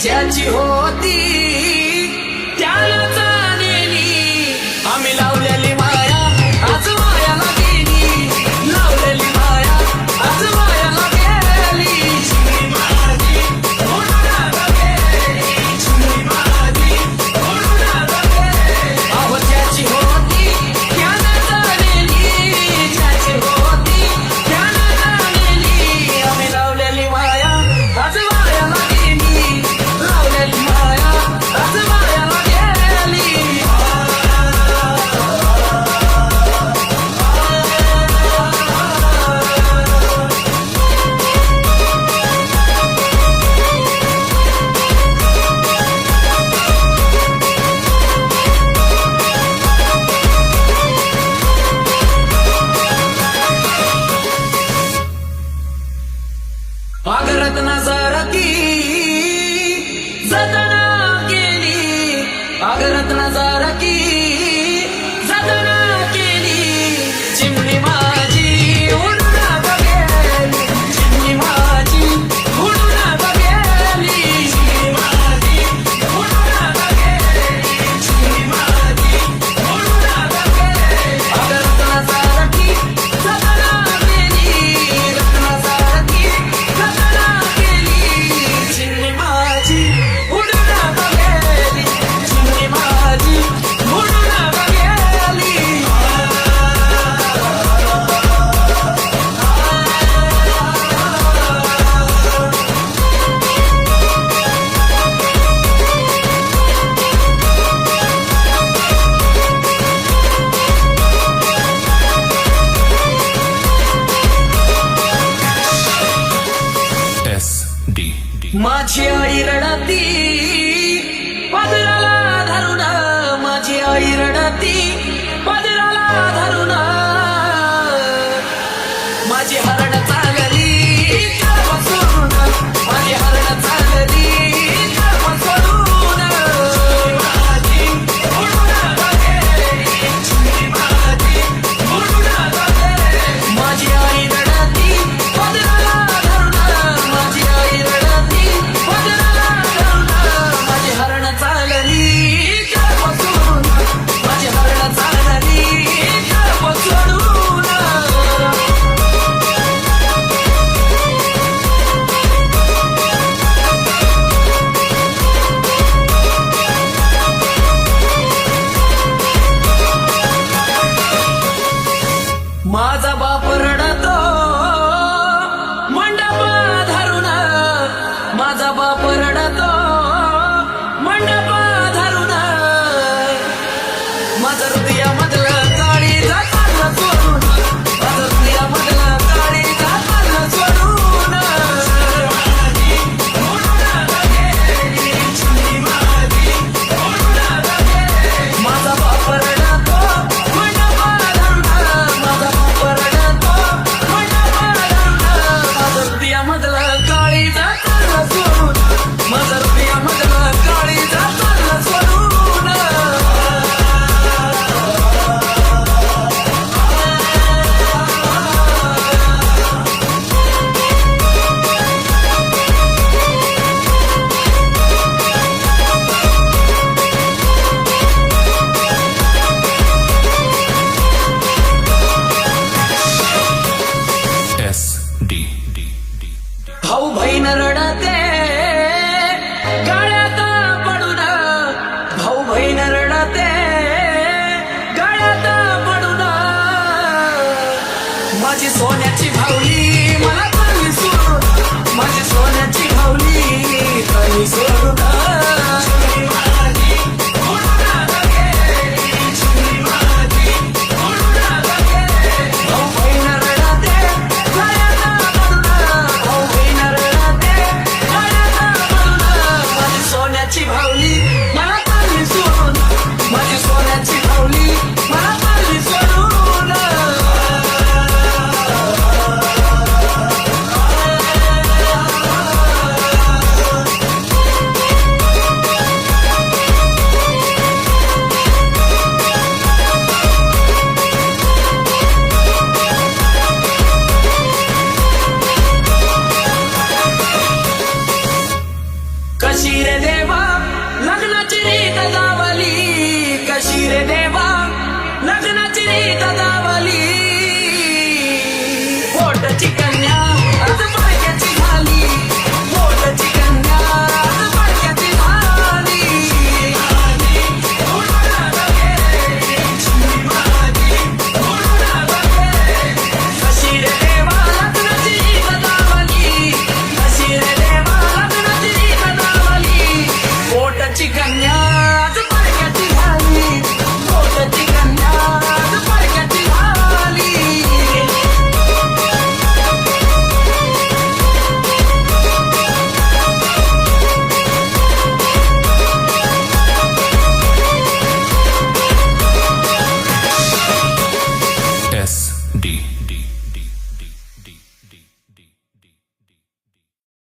ज्याची होती त्याला जाणेली आम्ही लावलेली माया आज मायाला गेली लावलेली माया आज मायाला गेली चिमणी माझी उडून आता गेली चिमणी माझी उडून आता गेली अहो ज्याची होती त्याला जाणेली ज्याची होती त्याला जाणेली आम्ही लावलेली माया आज मायाला गेली लावलेली माया आज मायाला गेली आगरत नजर की जतना केली आगरत नजर की जतना केली चिमणी माझी उडून आता गेली चिमणी माझी उडून आता गेली चिमणी माझी उडून आता गेली चिमणी माझी उडून आता गेली आगरत नजर की जतना केली रत्न की जतना केली चिमणी माझी उडून आता गेली चिमणी माझी उडून आता गेली SD माझी आई रडती पदराला धरून माझी आई रडती पदराला धरून माझी हरण चालली कर्म सोडून माझी हरण चालली कर्म सोडून माझी उडून आता गेली चिमणी माझी उडून आता गेली माझी आई रडती पदराला धरून माझी आई रडती पदराला धरून माझी हरण चालली कर्म सोडून माझी हरण चालली कर्म सोडून माझा बाप रडतो मंडप धरून माझा बाप रडतो मंडप धरून माझं हृदयामधलं काळीजा चाललं सोडून माझं हृदयामधलं काळीजा चाललं सोडून माझी उडून आता गेली चिमणी माझी उडून आता गेली माझा बाप रडतो मंडप धरून माझा बाप रडतो मंडप धरून माझं हृदयामधलं काळीजा चाललं सोडून माझं हृदयामधलं काळीजा कशी रे देवा लग्नाची रीत गावली, कशी रे देवा लग्नाची रीत गावली.